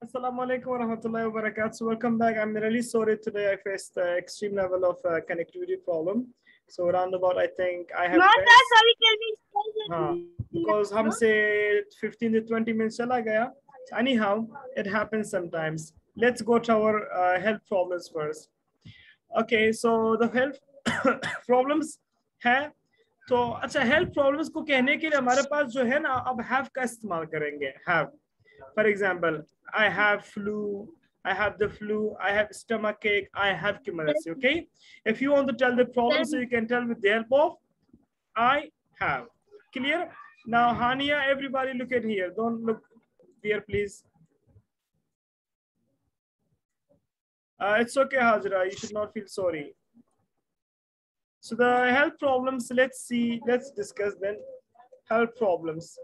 Assalamu alaikum wa rahmatullahi wa barakatuh. Welcome back. I'm really sorry today I faced the extreme level of connectivity problem. So around about I think I have because हमसे 15 to 20 minutes चला गया. Anyhow, it happens sometimes. Let's go to our health problems first. Okay, so the health problems है तो अच्छा health problems को कहने के लिए हमारे पास जो है ना अब हैव का इस्तेमाल करेंगे. Have for example I have flu, I have the flu, I have stomach ache, I have की मदद से. Okay, if you want to tell the problem, so you can tell with the help of I have. Clear? Now Hania, everybody look at here. Don't look here, please. It's okay, Hajra. You should not feel sorry. So the health problems, let's discuss then health problems.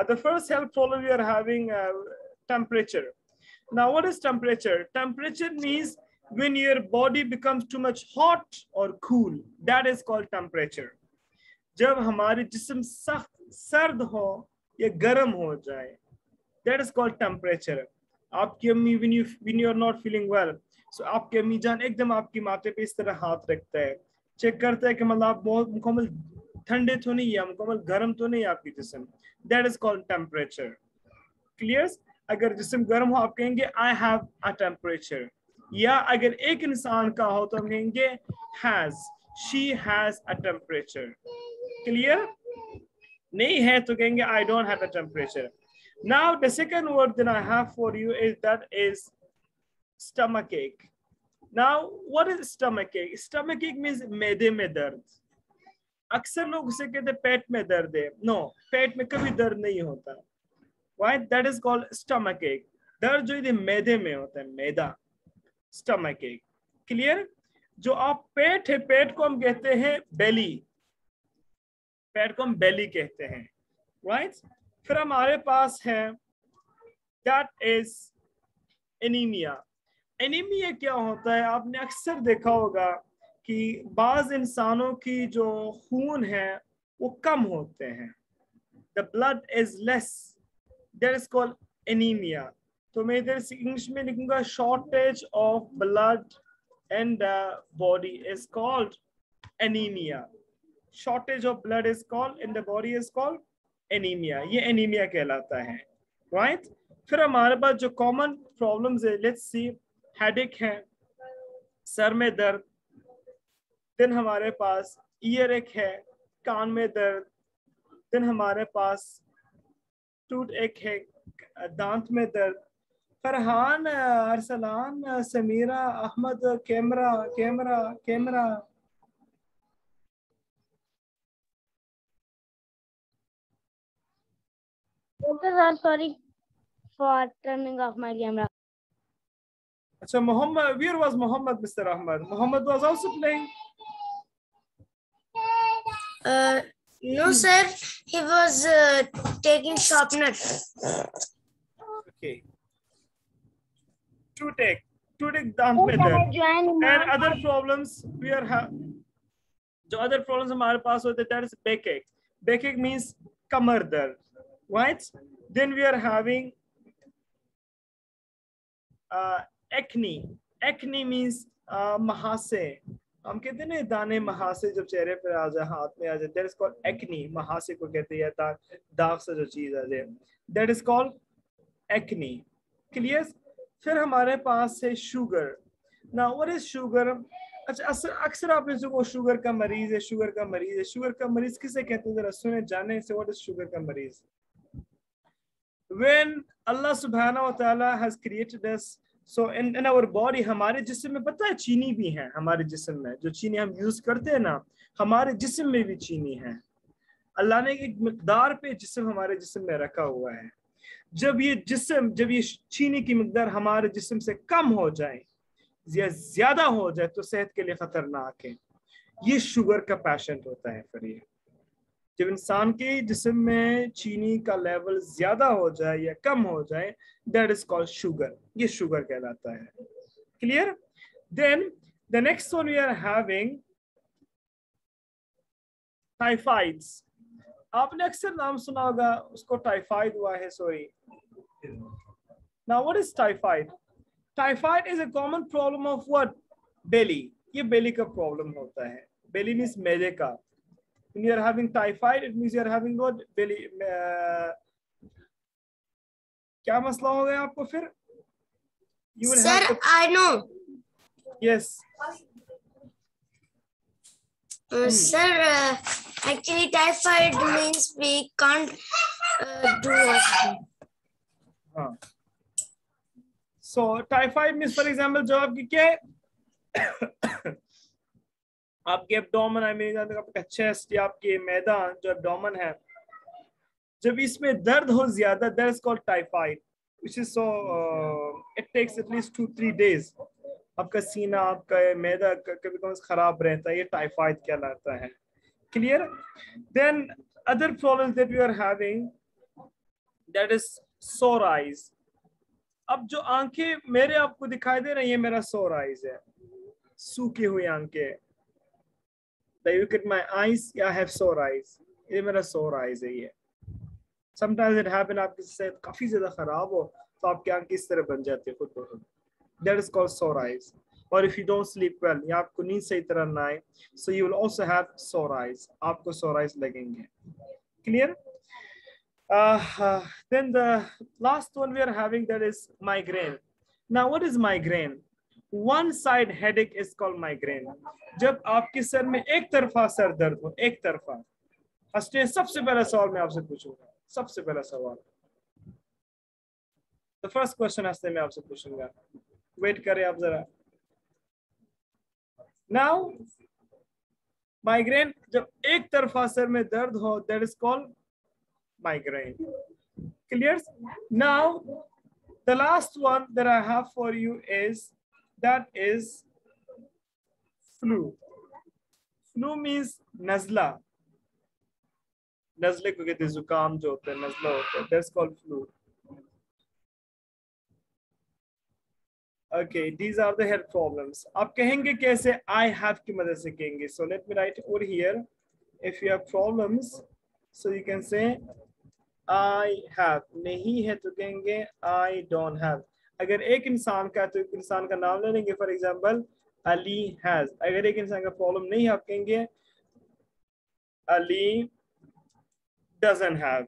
The first health problem we are having temperature. Now what is temperature? Temperature means when your body becomes too much hot or cool. That is called temperature. जब हमारे जिस्म सख्त सर्द हो या गर्म हो जाए, that is called temperature. आपकी अम्मी when you are not feeling well, so आपकी अम्मी जान एकदम आपकी माथे पे इस तरह हाथ रखता है, चेक करता है कि मतलब आप बहुत मुकम्मल ठंडे तो नहीं है, मुकम्मल गर्म तो नहीं है आपकी जिस्म. That is called temperature. Clear? अगर जिस्म गर्म हो आप कहेंगे I have a temperature. या अगर एक इंसान का हो तो हम कहेंगे has, she has a temperature. Clear? नहीं है तो कहेंगे I don't have a temperature. Now the second word that I have for you is stomach ache. Now what is stomach ache? Stomach ache means मैदे में दर्द. अक्सर लोग उसे कहते हैं पेट में दर्द है. No, पेट में कभी दर्द नहीं होता. Why? That is called stomach ache. दर्द जो इधर मैदे में होता है, मैदा. Stomach ache. Clear? जो आप पेट है, पेट को हम कहते हैं belly. पेट को हम belly कहते हैं. Right? फिर हमारे पास है that is anemia. Anemia क्या होता है? आपने अक्सर देखा होगा कि बाज इंसानों की जो खून है वो कम होते हैं. The blood is less. That is called anemia. तो मैं इधर इंग्लिश में लिखूंगा shortage of blood in the body is called anemia. Shortage of blood is called in the body is called anemia. ये anemia कहलाता है. Right? फिर हमारे पास जो common problems है, let's see, headache है, सर में दर्द. then हमारे पास earache है, कान में दर्द. then हमारे पास टूट एक है, दांत में दर्द. Farhan, Arsalan, Sameera, Ahmed, camera camera camera. Okay, sir, sorry for turning off my camera. अच्छा, Muhammad, where was Muhammad, Mr. Ahmad? Muhammad was also playing? No, sir. He was taking sharpener. Okay. Toothache, दांत में दर्द. And other problems we are जो other problems हमारे पास होते हैं, that is backache. Backache means कमर दर्द. Right? Then we are having acne. Acne means महासे. हम कहते हैं ना दाने महासे जब चेहरे पर आ जाए, हाथ में आ जाए, that is called acne. महासे को कहते हैं दाग से जो चीज आ जाए, that is called acne. Clear? फिर हमारे पास है sugar. Now what is sugar? अच्छा, अक्सर आपने जो शुगर का मरीज है, शुगर का मरीज है, शुगर का मरीज किसे कहते हैं? जरा सुने जाने से. what is शुगर का मरीज? When Allah subhanahu wa ta'ala has created us, so in our body, हमारे जिस्म में पता है चीनी भी है. हमारे जिस्म में जो चीनी हम यूज करते हैं ना, हमारे जिस्म में भी चीनी है. अल्लाह ने एक मिकदार पे जिस्म हमारे जिस्म में रखा हुआ है. जब ये चीनी की मिकदार हमारे जिस्म से कम हो जाए या ज्यादा हो जाए तो सेहत के लिए खतरनाक है. ये शुगर का पेशेंट होता है. फिर ये जब इंसान के जिस्म में चीनी का लेवल ज्यादा हो जाए या कम हो जाए, दैट इज कॉल्ड शुगर. ये शुगर कहलाता है. Clear? Then the next one we are having typhoids. आपने अक्सर नाम सुना होगा, उसको टाइफाइड हुआ है, sorry Now what is typhoid? Typhoid is a common problem of what? Belly. ये belly का problem होता है. Belly means मैदे का. When you are having typhoid, it means you are having what? Belly. क्या मसला हो गया आपको फिर? You will Sir, have to... I know. Yes. Sir, actually typhoid means we can't do anything. हाँ. So typhoid means, for example, जो आपकी क्या है? आपके एब्डोमेन, आई मीन आपका चेस्ट या आपके मैदान जो एब्डोमेन है, जब इसमें दर्द हो ज्यादा, that is called typhoid, which is so it takes at least 2-3 days. आपका सीना, आपका मैदा कभी कभी खराब रहता है, ये टाइफाइड कहलाता है. Clear? Then other problems that we are having, that is sore eyes. अब जो आंखें मेरे आपको दिखाई दे रही है, मेरा सोर आईज है, सूखी हुई आंखें. Like look at my eyes, yeah, I have sore eyes. ये मेरा sore eyes है ये. Sometimes it happen आपकी सेहत काफी ज्यादा खराब हो तो आपकी आंखें इस तरह बन जाती है खुद ब खुद. That is called sore eyes. Or if you don't sleep well, या आपको नींद सही तरह ना आए, so you will also have sore eyes. आपको sore eyes लगेंगे. Clear? Then the last one we are having, that is migraine. Now what is migraine? One side headache is called migraine. जब आपके सर में एक तरफा sir दर्द हो, एक तरफा. फर्स्ट सबसे पहला सवाल मैं आपसे पूछूंगा, सबसे पहला सवाल, the first question हंसते मैं आपसे पूछूंगा. वेट करें आप जरा. Now migraine, जब एक तरफा सर में दर्द हो, that is called migraine. Clear? Now the last one that I have for you is, that is flu. Flu means नज़ला. नज़ले को कहते हैं, जुकाम जो होता है, नज़ला होता है. That's called flu. Okay, these are the health problems. आप कहेंगे कैसे? I have की मदद से कहेंगे. So let me write over here. If you have problems, so you can say I have. नहीं है तो कहेंगे I don't have. अगर एक इंसान का, तो एक इंसान का नाम ले लेंगे. For example Ali has. अगर एक इंसान का प्रॉब्लम नहीं है, आप कहेंगे Ali doesn't have.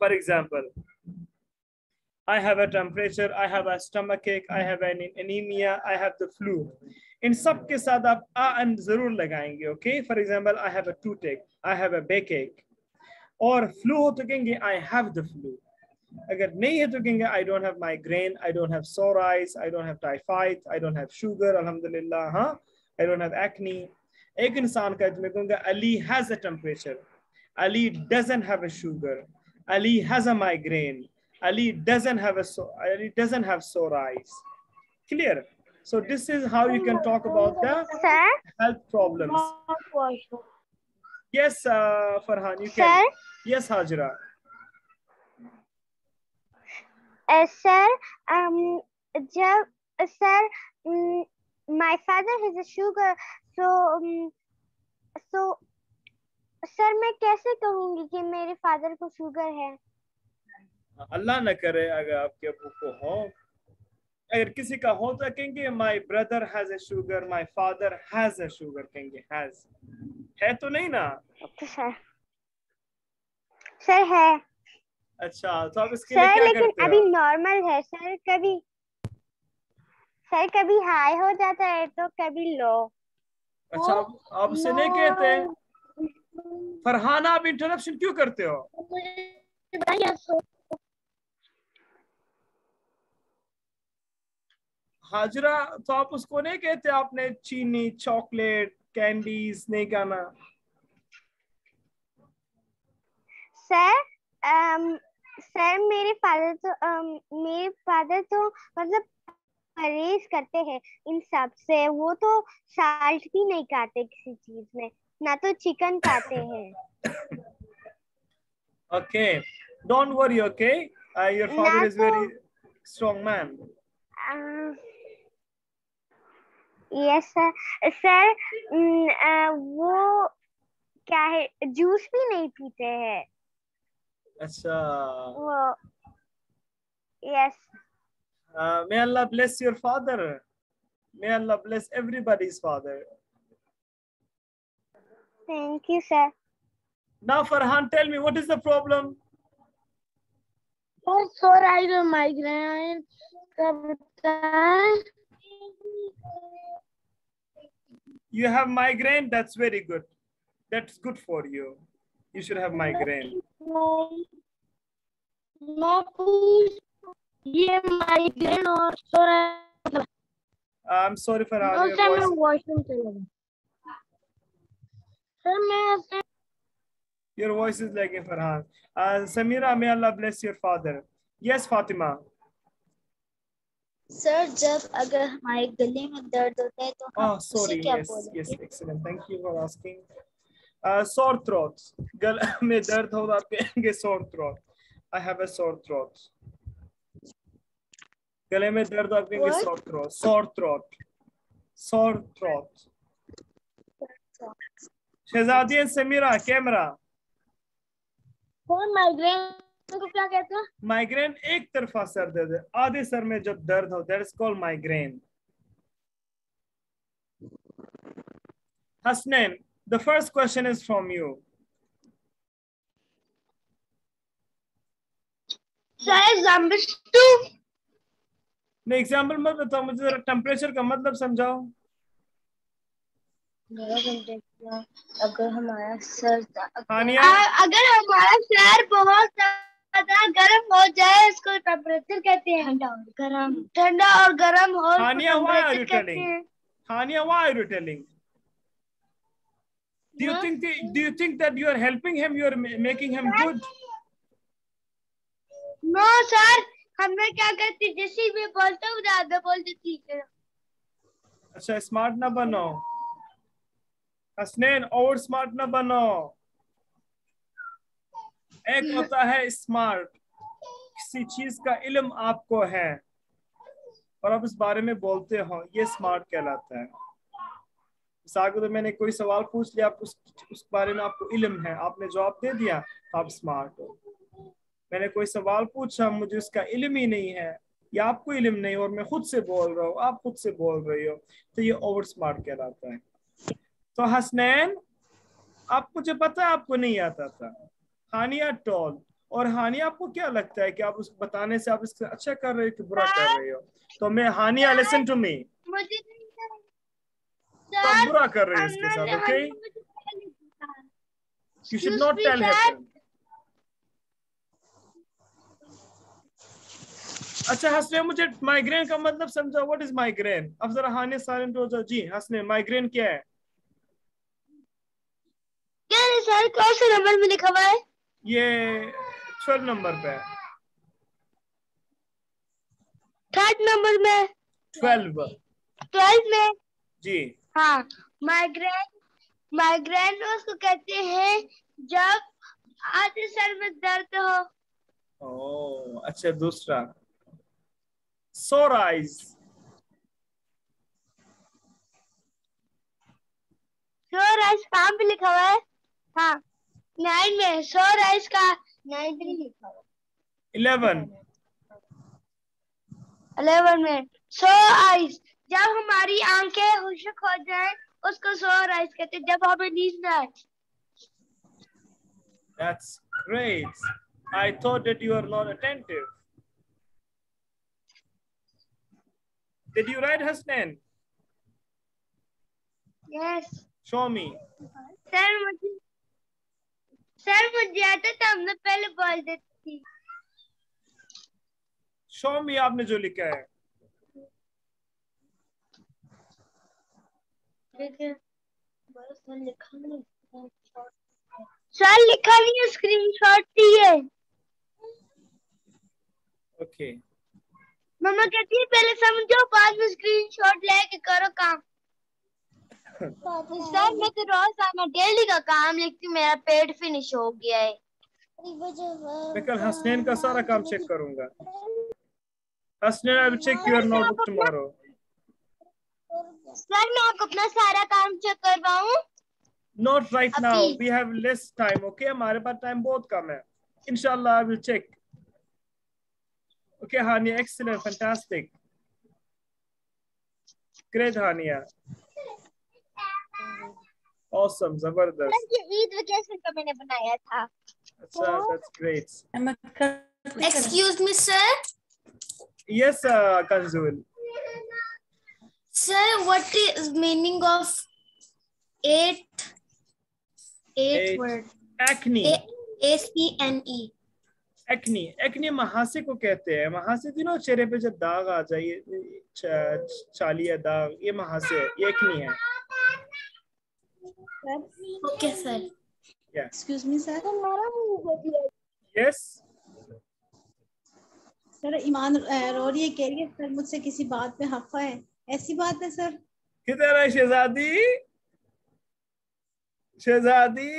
For example, I have a temperature, I have a stomachache, I have an anemia, I have the flu. इन सब के साथ आप an जरूर लगाएंगे. Okay? For example, I have a toothache, I have a backache. और flu हो तो कहेंगे I have the flu. अगर नहीं है तो कहेंगे I don't have migraine, I don't have sore eyes, I don't have typhoid, I don't have sugar, alhamdulillah, हाँ, I don't have acne. एक इंसान का मैं कहूँगा Ali has a temperature, Ali doesn't have a sugar, Ali has a migraine, Ali doesn't have sore eyes. Clear? So this is how you can talk about the Sir? health problems. Yes, Farhan, you Sir? can. Yes, Hajra. Sir, जब sir, my father has a sugar, so sir मैं कैसे कहूँगी कि मेरे father को sugar है? अल्लाह न करे अगर आपके अबू को हो. अगर किसी का हो तो कहेंगे my brother has a sugar, my father has a sugar, कहेंगे has. है तो नहीं ना? Okay, sir. सर है. अच्छा, तो आप इसके लिए क्या करते हो? लेकिन अभी नॉर्मल है सर. कभी हाई हो जाता है तो कभी लो. अच्छा, आप उसे नहीं कहते? फरहाना, आप इंटरप्शन क्यों करते हो? हाजरा, तो आप उसको नहीं कहते? आपने चीनी, चॉकलेट, कैंडीज नहीं खाना? सर मेरे फादर तो मतलब परहेज करते हैं इन सब से. वो तो साल्ट भी नहीं खाते किसी चीज में, ना तो चिकन खाते हैं. Okay, don't worry. Okay, your father is very strong man. Yes sir. वो क्या है, जूस भी नहीं पीते हैं. अच्छा. वो Yes. May Allah bless your father. May Allah bless everybody's father. Thank you, sir. Now, Farhan, tell me, what is the problem? Sir, I do migraine. You have migraine? That's very good. That's good for you. You should have migraine. I'm sorry, Farhan. Your voice is lagging, Farhan. Samira, may Allah bless your father. Yes, Fatima. Sir जब अगर हमारे गले में दर्द होता है तो हम sorry. उसे क्या Yes, बोलेंगे? yes, excellent. Thank you for asking. Sore throat. गले में दर्द हो तो आप कहेंगे sore throat. I have a sore throat. गले में दर्द हो आप कहेंगे sore throat. Sore throat. Sore throat. Shahzadi and Samira, camera. Migraine को क्या कहते हैं? माइग्रेन एक तरफा सर दर्द, आधे सर में जब दर्द हो, that is called migraine. Hasnain, the first question is from you. Sir example 2. नहीं, एग्जाम्पल मत बताओ, मुझे जरा टेम्परेचर का मतलब समझाओ. अगर हमारा सर हानिया, अगर हमारा सर बहुत ज्यादा गर्म हो जाए उसको टेम्परेचर कहते हैं. ठंडा और गर्म हो Hania, why are you telling? Hania, why are you telling? Do you think that you are helping him? You are making him good? No sir, हमें क्या कहते जैसे भी बोलते हूँ ज्यादा बोलते ठीक है. अच्छा, स्मार्ट ना बनो हसनैन, और स्मार्ट ना बनो. एक होता है स्मार्ट, किसी चीज का इल्म आपको है और आप इस बारे में बोलते हो, ये स्मार्ट कहलाता है. तो मैंने कोई सवाल पूछ लिया, आप उस बारे में आपको इल्म है, आपने जवाब दे दिया, आप स्मार्ट हो. मैंने कोई सवाल पूछा, मुझे उसका इल्म ही नहीं है या आपको इल्म नहीं और मैं खुद से बोल रहा हूँ, आप खुद से बोल रही हो, तो ये ओवर स्मार्ट कहलाता है. तो हसनैन, आप मुझे पता है आपको नहीं आता था. हानिया टॉल, और हानिया आपको क्या लगता है कि आप उस बताने से आप इससे अच्छा कर रहे हो कि बुरा कर रहे हो? तो मैं हानिया, लिसन टू मी, मुझे तो आप बुरा कर रहे हो इसके साथ, okay? You should not tell him. अच्छा हसनैन, मुझे माइग्रेन का मतलब समझाओ. What is migraine? अब जरा हानिया साइलेंट हो जाओ. जी हसनैन, माइग्रेन क्या है? क्या है सर, कौन से नंबर में लिखा हुआ है? ये 12 नंबर पे है. 3rd नंबर में. 12 में जी. हाँ, माइग्रेन उसको कहते हैं जब आधे सर में दर्द हो. ओह अच्छा, दूसरा सोर आइज. सोर आइज कहाँ पे लिखा हुआ है? हाँ 9 में. सोर आइज का 9 पे नहीं लिखा हुआ. 11 में. सोर आइज जब हमारी आंखें खुश्क हो जाए उसको सोर आइज कहते हैं, जब हमें नींद ना आए. That's great. I thought that you are not attentive. Did you write Hasnain? Yes. Show me. Sir मुझे आता था, हमने पहले बोल देती थी. Show me आपने जो लिखा है. सर लिखा नहीं है, स्क्रीनशॉट दिए. ओके. मम्मा कहती है पहले समझो बाद में स्क्रीनशॉट लेके करो काम. सर मैं तो रोजाना डेली का काम लिखती हूँ, मेरा पेड फिनिश हो गया है. मैं कल हसनैन का सारा काम चेक करूंगा. Hasnain, I will check your notebook tomorrow. Sir मैं आपको अपना सारा काम check करवाऊँ? Not right now. We have less time. Okay, हमारे पास टाइम बहुत कम है. Inshallah, I will check. Okay, Hania, excellent, fantastic. Great, Hania. Awesome, जबरदस्त. ये ईद वेकेशन का मैंने बनाया था. अच्छा, that's great. Excuse me, sir. Yes, Kanzul. Sir, what is meaning of eight Eight. word? Acne. ACNE. Acne acne महासे को कहते हैं. महासे दिनों चेहरे पे जब दाग आ जाए, चालिया दाग, ये महासे है, ये एक्नी है. Okay, sir. Excuse me sir. Yes. Sir Iman रो रही है, कह रही है सर मुझसे किसी बात पे खफा है. ऐसी बात है सर? किधर है शहजादी? शहजादी.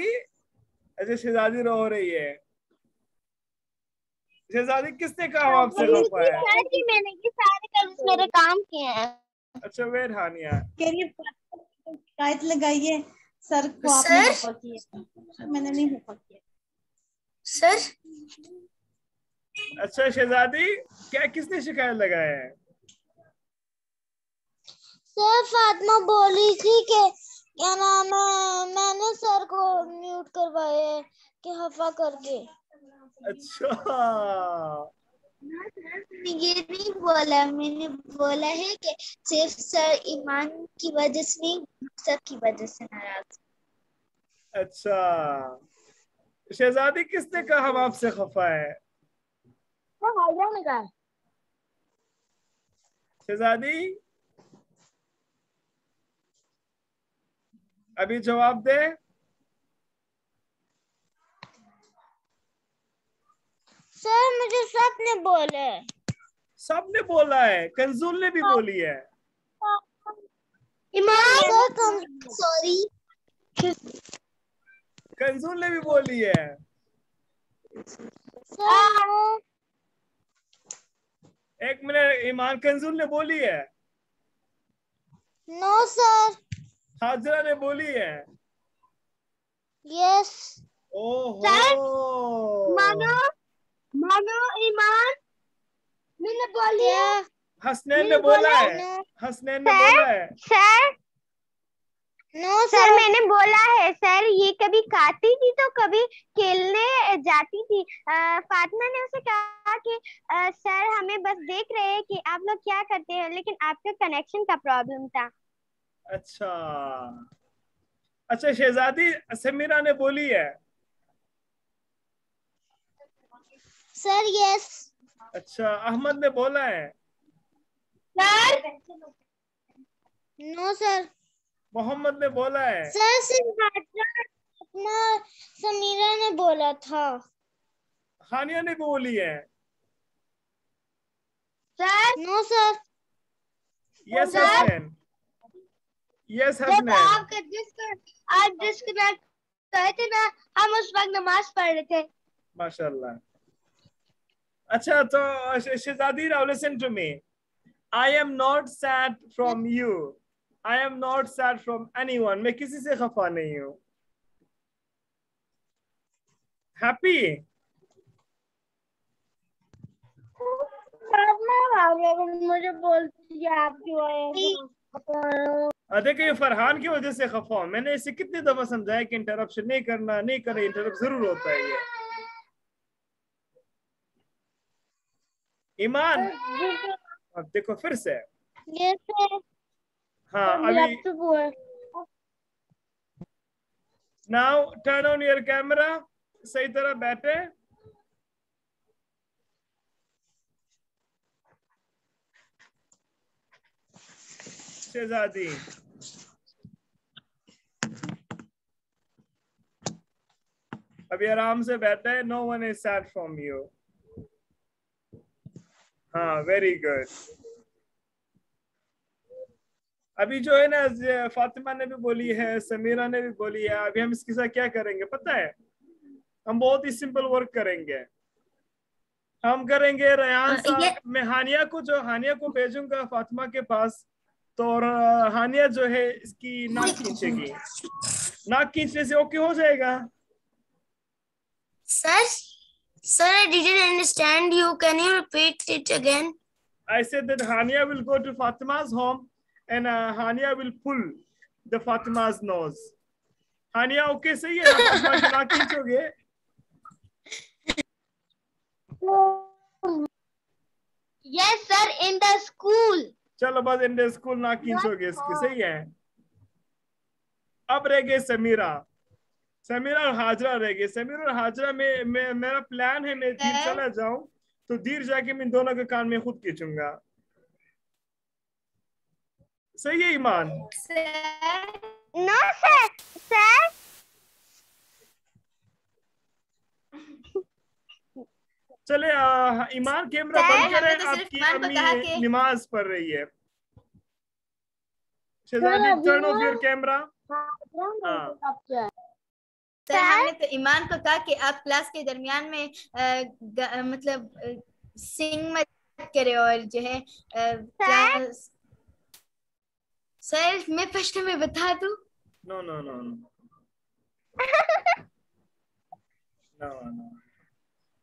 अच्छा, शहजादी रो रही है. शहजादी, किसने कहा आपसे खफा है? सर जी, मैंने ये सारे कल मेरे काम किए हैं. अच्छा, वेर हानिया. कह रही है शिकायत लगाइए सर को, आपने खफा किया. मैंने नहीं खफा किया Sir. अच्छा शहजादी, क्या किसने शिकायत लगाया है? सर फातिमा बोली थी कि क्या नाम है, मैंने सर को म्यूट करवाया है कि हफा करके. अच्छा, ये नहीं बोला, मैंने बोला है कि सिर्फ सर ईमान की वजह से नहीं, सब की वजह से नाराज. अच्छा शहजादी, किसने कहा हम आपसे खफा है? हाइड्रा ने कहा. शहजादी, अभी जवाब दे. सर मुझे सबने बोले. सबने बोला है, कंजूल ने भी बोली है. ईमान, सॉरी. कंजूल ने भी बोली है. सर एक मिनट, ईमान, कंजूल ने बोली है. No sir. हाजरा ने बोली है. यस. ओहो. मानो ईमान, मैंने बोली है. हसनैन ने बोला है. हसनैन ने बोला है. सर नो सर, मैंने बोला है सर. ये कभी खाती थी तो कभी खेलने जाती थी. फातिमा ने उसे कहा कि सर हमें बस देख रहे हैं कि आप लोग क्या करते हैं, लेकिन आपका कनेक्शन का प्रॉब्लम था. अच्छा. अच्छा शहजादी, समीरा ने बोली है. Sir yes. अच्छा, अहमद ने बोला है. Sir, no sir. मोहम्मद ने बोला है. सर सिर्फ फातिमा समीरा ने बोला था. हानिया ने बोली है. Sir, no sir. Yes sir? Hasnain. Yes जब हसनैन. आप डिस्कनेक्ट गए थे ना, हम उस वक्त नमाज पढ़ रहे थे. माशाल्लाह. अच्छा, तो शहजादी, now listen to me. I am not sad from you. I am not sad from anyone. मैं किसी से खफा नहीं हूँ. Happy. मुझे बोलती है आपकी वजह. देखिए, फरहान की वजह से खफा हूं. मैंने इसे कितनी दफा समझाया कि इंटरप्शन नहीं करना, नहीं करे. इंटरप्ट जरूर होता है ये. ईमान, अब देखो फिर से. हाँ, अभी. Now turn on your camera. सही तरह बैठे. शहजादी, अभी आराम से बैठे है. No one is sad from you. हाँ, वेरी गुड. अभी जो है ना, फातिमा ने भी बोली है, समीरा ने भी बोली है. अभी हम इसके साथ क्या करेंगे पता है? हम बहुत ही सिंपल वर्क करेंगे. हम करेंगे रयान साहब, मैं हानिया को भेजूंगा फातिमा के पास. तो हानिया जो है इसकी नाक खींचेगी. नाक खींचने से ओके हो जाएगा. Sir, Sir, I didn't understand you. Can you repeat it again? I said that Hania will go to Fatima's home and Hania will pull the Fatima's nose. Hania, okay, सही है ना? फातिमा की नाक खींचोगे? Yes, sir, in the school. चलो बस in the school नाक खींचोगे इसकी, सही है? अब रह गए समीरा। समीरा और हाजरा रह गए। समीरा और हाजरा में मेरा प्लान है मैं धीर चला जाऊं तो धीर जाके मैं दोनों के कान में खुद खींचूंगा। सही है ईमान? No sir. सर चले ईमान कैमरा बंद करें। आपकी अम्मी नमाज पढ़ रही है। शहजादी turn off your camera. Sir हमने तो ईमान को कहा कि आप क्लास के दरमियान में मतलब सिंग मत करे और जो है क्लास। सर मैं प्रश्न में बता दूं? No no no no no.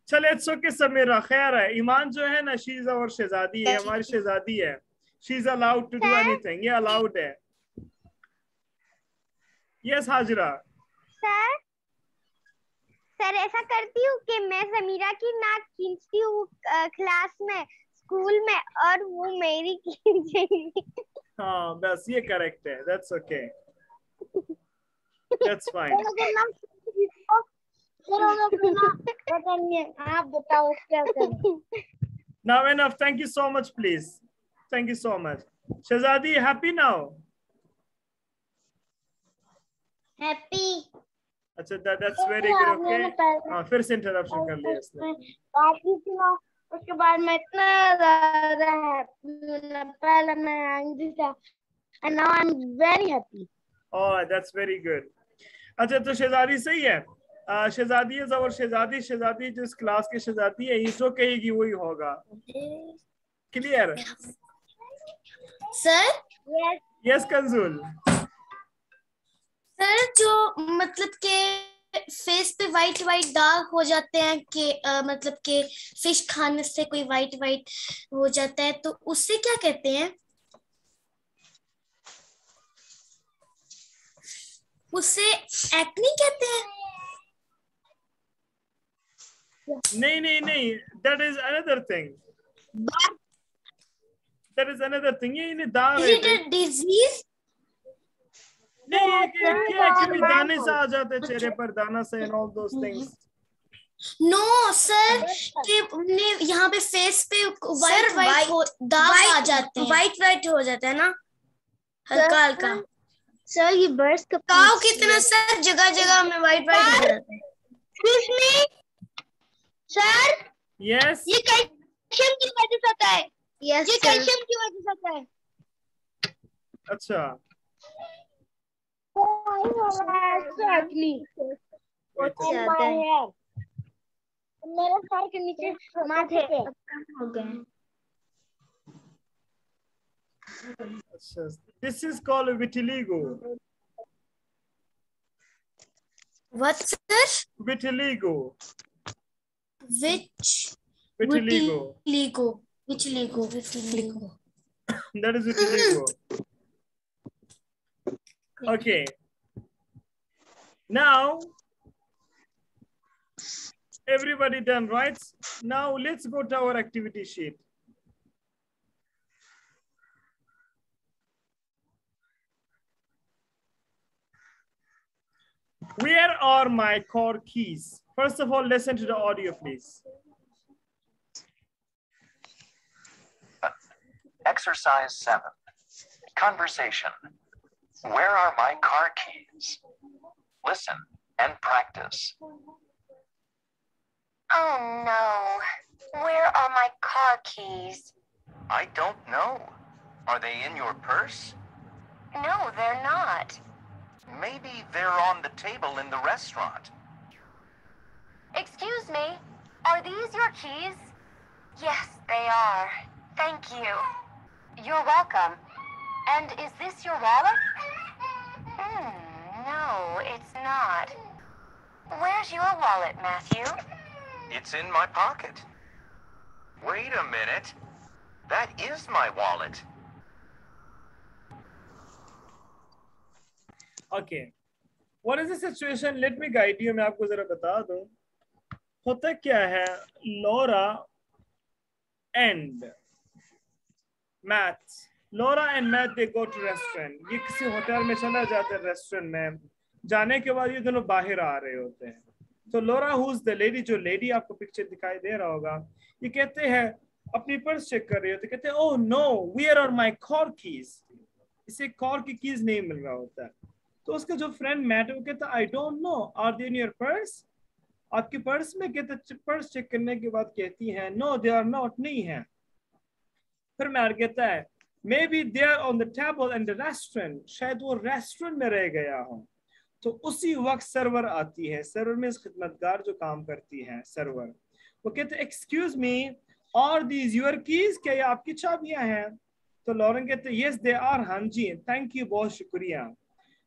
चले इट्स ओके समीरा, खैर है। ईमान जो है ना शीजा और शहजादी है, हमारी शहजादी है। She is allowed to do anything, ये अलाउड है। यस हाजिरा। सर सर ऐसा करती हूँ कि मैं समीरा की नाक खींचती हूँ क्लास में, स्कूल में, और वो मेरी खींचेगी। हाँ बस ये करेक्ट है। That's okay, that's fine. आप बताओ क्या करें? Now enough. Thank you so much, please. Thank you so much. Shahzadi, happy now? Happy. अच्छा, that's very good. Okay. हाँ फिर से इंटरप्शन कर लिया इसने। बाकी सुना, उसके बाद मैं इतना ज़्यादा हैप्पी, पहले मैं एंग्री था and now I'm very happy. Oh, that's very good. अच्छा तो शहजादी सही है। शहजादी है और शहजादी, शहजादी जिस क्लास की शहजादी है ये जो कहेगी वही होगा। क्लियर? Sir yes कंजुल। सर जो मतलब के फेस पे वाइट वाइट दाग हो जाते हैं कि मतलब के फिश खाने से कोई वाइट वाइट हो जाता है, तो उससे क्या कहते हैं? उससे एक्ने कहते हैं? नहीं नहीं नहीं, that is another thing. That is another thing. ये दाग है। Is it a disease? नहीं, क्या कभी दाने से आ जाते हैं चेहरे पर, दाना से and all those things. No sir, कि यहाँ पे फेस पे वाइट वाइट दाग आ जाते हैं, वाइट वाइट हो जाता है ना, हल्का हल्का। सर ये बर्ड्स का काऊ कितना सर जगह जगह में वाइट वाइट हो जाता है। Excuse me, sir Yes. ये कैल्शियम की वजह से होता है। Yes, ये sir. कैल्शियम की वजह से होता है। अच्छा। मेरे सर के नीचे माथे पे हो गए। अच्छा, this is called vitiligo. What sir? Vitiligo. Which? Vitiligo. Vitiligo. That is vitiligo. Okay. Now, everybody done, right? Now let's go to our activity sheet. Where are my core keys? First of all, listen to the audio, please. Exercise 7. Conversation. Where are my car keys? Listen and practice. Oh no. Where are my car keys? I don't know. Are they in your purse? No, they're not. Maybe they're on the table in the restaurant. Excuse me, are these your keys? Yes, they are. Thank you. You're welcome. And is this your wallet? No, it's not. Where's your wallet, Matthew? It's in my pocket. Wait a minute. That is my wallet. Okay. What is the situation? Let me guide you. मैं आपको जरा बता दूं. होता क्या है? Laura and Matt. Laura and Matt they go to restaurant. ये किसी होटल में चला जाते हैं रेस्टोरेंट में. जाने के बाद ये दोनों बाहर आ रहे होते हैं. तो Laura who's the lady, जो लेडी आपको पिक्चर दिखाई दे रहा होगा, ये कहते हैं अपनी पर्स चेक कर रही होती, कहते हैं oh no, where are my car keys? इसे कार की कीज नहीं मिल रहा होता है. तो उसका जो फ्रेंड मैट है वो कहता है I don't know, are they in your purse? आपकी पर्स में? कहते पर्स चेक करने के बाद कहती है no they are not, नहीं है. फिर मैट कहता है maybe they are on the table in the restaurant, शायद वो रेस्टोरेंट में रह गया हो. तो उसी वक्त सर्वर आती है. सर्वर में खिदमतगार जो काम करती है सर्वर, वो कहते हैं excuse me, are these your keys? क्या ये आपकी चाबियां हैं? तो लॉरेन कहते हैं यस दे आर. हाँ जी, थैंक यू, बहुत शुक्रिया.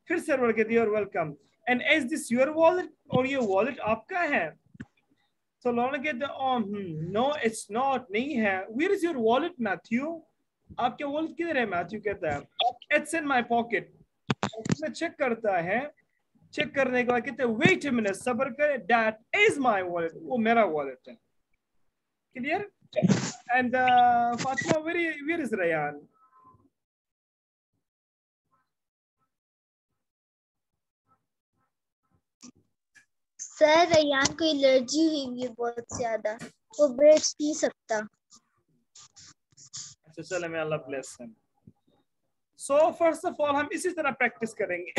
फिर सर्वर कहती है your welcome. And is this your wallet? और ये वॉलेट आपका है? तो लॉरेन कहते हैं नो इट्स नॉट, नहीं है. Where is your wallet Matthew? आपका वॉलेट किधर है? मैथ्यू कहता है इट्स इन माय पॉकेट. उसमें चेक करता है. चेक करने के बाद कहते हैं वेट अ मिनट, सब्र करें, दैट इज माय वॉलेट, वो मेरा वॉलेट है. Clear? And Fatima, where is Ryan? Sir Ryan को एलर्जी हुई है बहुत ज्यादा, वो ब्रेड्स नहीं सकता. अच्छा चलो, मैं Allah bless him. So first of all हम इसी तरह प्रैक्टिस करेंगे.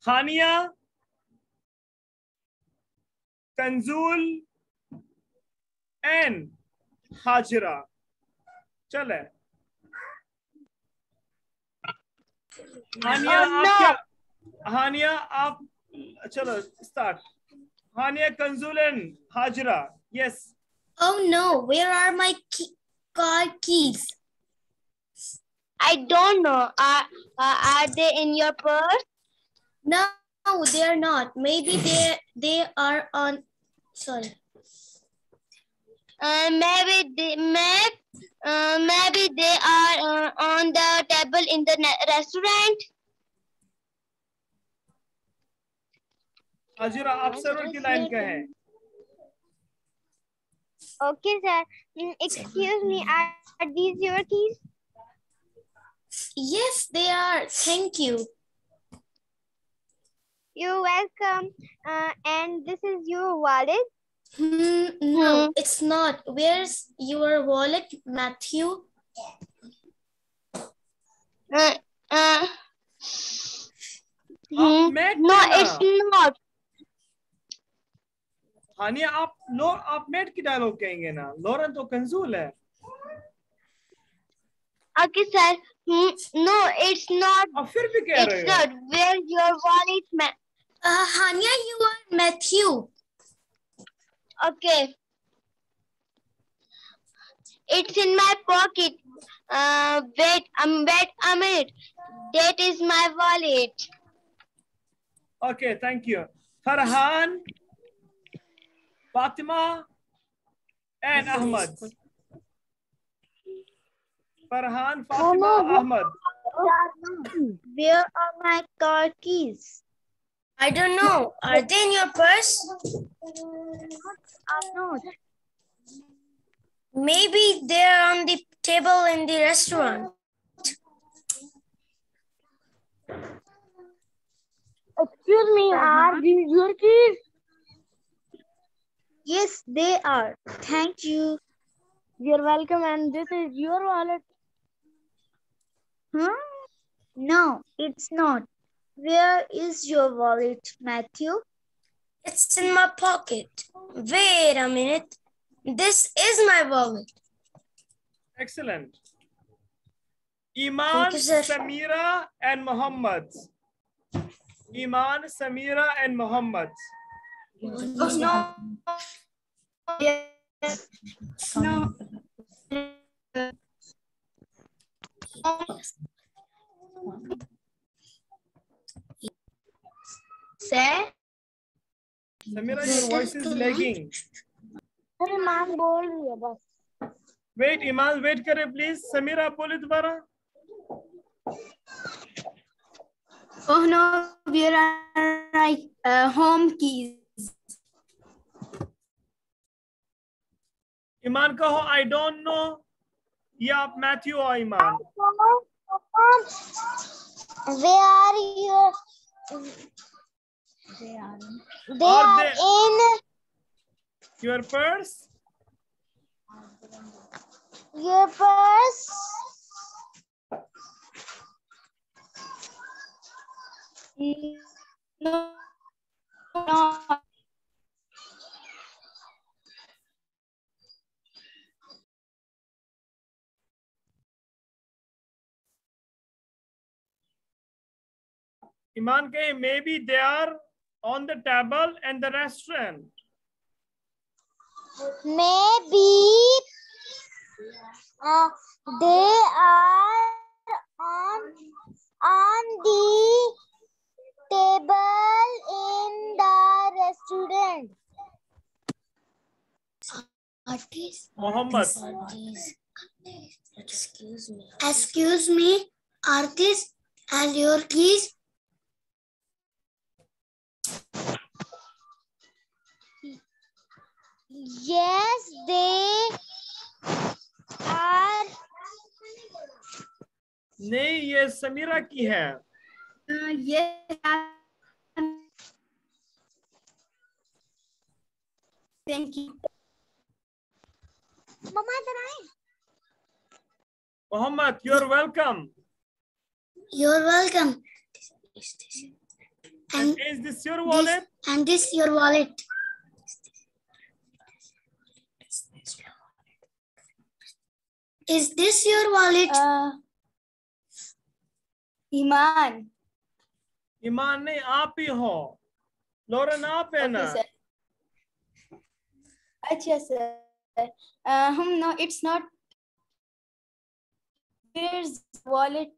हानिया, कंजूल एंड हाजिरा. चले हानिया, आप क्या? हानिया आप, चलो start. Hania, Kanzul and Hajira. Yes. Oh no, where are my car keys? I don't know. Are they in your purse? No, they are not. Maybe they are on. Sorry. Maybe they are on the table in the restaurant. हाजिरा, आप server की line का है. Okay, sir. Excuse me, are these your keys? Yes, they are. Thank you. You're welcome. And this is your wallet? No, it's not. Where's your wallet, Matthew? No, it's not. हानिया, आप met की dialogue कहेंगे ना. Lauren तो कंजूल है. Okay, sir. No, it's not. आप फिर भी कह रहे It's हो. not. Where's your wallet, Hania, you are Matthew. Okay. It's in my pocket. Wait a minute. That is my wallet. Okay, thank you. Farhan, Fatima, and Ahmad. Farhan, Fatima, Ahmad. Where are my car keys? I don't know. Are they in your purse? I'm not. Maybe they're on the table in the restaurant. Excuse me, are these your keys? Yes, they are. Thank you. You're welcome. And this is your wallet. Huh? No, it's not. Where is your wallet, Matthew? It's in my pocket. Wait a minute. This is my wallet. Excellent. Iman, Thank you, sir. Samira, and Muhammad. Iman, Samira, and Muhammad. No. No. Sir? Samira, your voice is lagging. अरे ma'am बोल रही है बस. Wait, Iman, wait करे please. Samira, बोले दोबारा. Oh no, we are right. Home keys. Iman कहो I don't know. या Matthew or Iman. Where are you? They are in Your purse. your purse. No. No. Iman कहे maybe they are on the table in the restaurant. Maybe they are on the table in the restaurant. Artist. Mohammed. Excuse me. Excuse me, artist, and your keys. Yes, they are. नहीं ये समीरा की है. Yes. Thank you. Mama, इधर आए. Mohammed, you're welcome. You're welcome. And is this your wallet? And this your wallet. Is this your wallet? Iman. ईमान नहीं आप ही हो. Lauren आप है ना. Okay, sir. अच्छा sir. No, it's not. Where's wallet?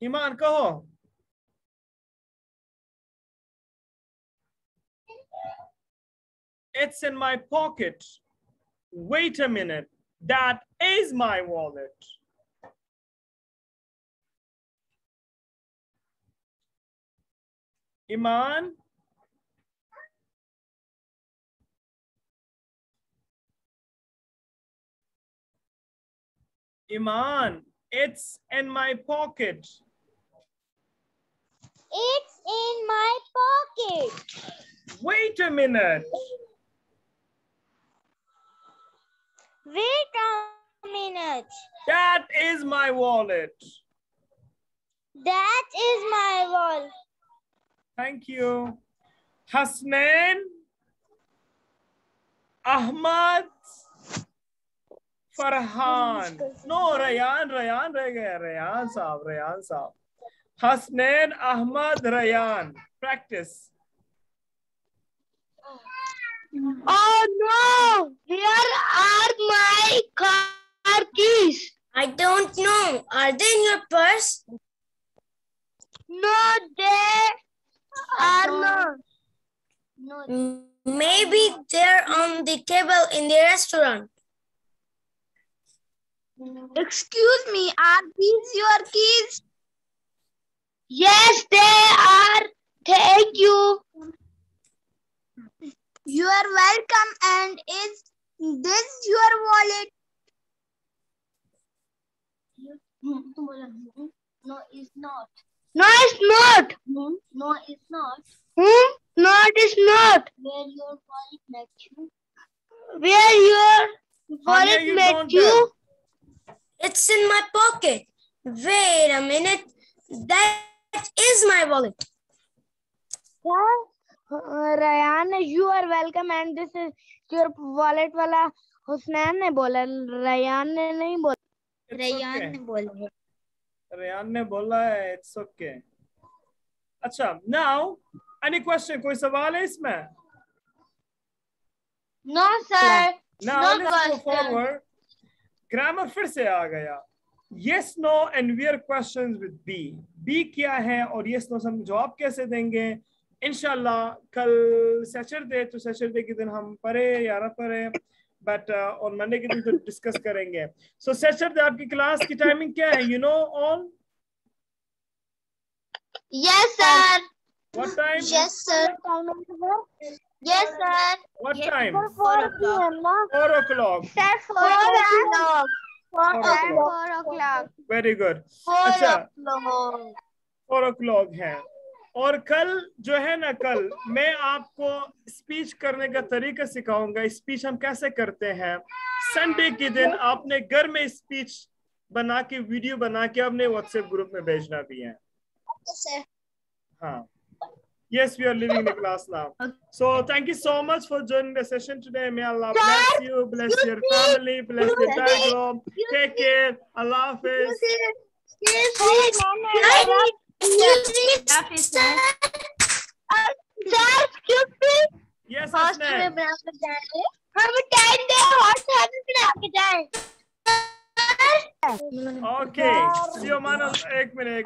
ईमान कहो. It's in my pocket. Wait a minute. That is my wallet. Iman. Iman, it's in my pocket. It's in my pocket. Wait a minute. Wait a minute. That is my wallet. That is my wallet. Thank you. Hasnain, Ahmad, Farhan. No, Rayan रह गया. Rayan साहब. Hasnain, Ahmad, Rayan. Practice. Oh no! Where are my car keys? I don't know. Are they in your purse? No, they are not. Maybe they're on the table in the restaurant. Excuse me, are these your keys? Yes, they are. Thank you. You are welcome. And is this your wallet? No, it's not. No, it's not. No, it's not. No, it's not. Where your wallet met you? Where your wallet met you? It's in my pocket. Wait a minute. That is my wallet. Rayan, you are welcome, and this is your wallet वाला हुसनैन ने बोला, Ryan ने नहीं बोला. Ryan ने बोला. Ryan ने बोला है. It's okay. अच्छा, now any question? कोई सवाल है इसमें? No, sir. Now No let's go question. forward. Grammar फिर से आ गया. yes no and weird questions with B क्या है और yes no हम जवाब कैसे देंगे इंशाल्लाह कल सैटरडे तो सैटरडे के दिन हम पढ़े या ना पढ़े बट ऑन मंडे के दिन तो डिस्कस करेंगे सो सैटरडे आपकी क्लास की टाइमिंग क्या है you know on Yes, sir. what time Yes, sir. Yes, sir. what time 4 o'clock. 4 o'clock Sir, 4 o'clock. 4 o'clock. very good 4 अच्छा o'clock. 4 o'clock है और कल जो है ना कल मैं आपको स्पीच करने का तरीका सिखाऊंगा स्पीच हम कैसे करते हैं संडे के दिन आपने घर में स्पीच बना के वीडियो बना के अपने व्हाट्सएप ग्रुप में भेजना भी है हाँ yes we are leaving the class now so thank you so much for joining the session today may Allah bless you bless your family bless the background take care Allah Hafiz yes Asna हम 10 day hot habit बना के जाए okay see you man एक minute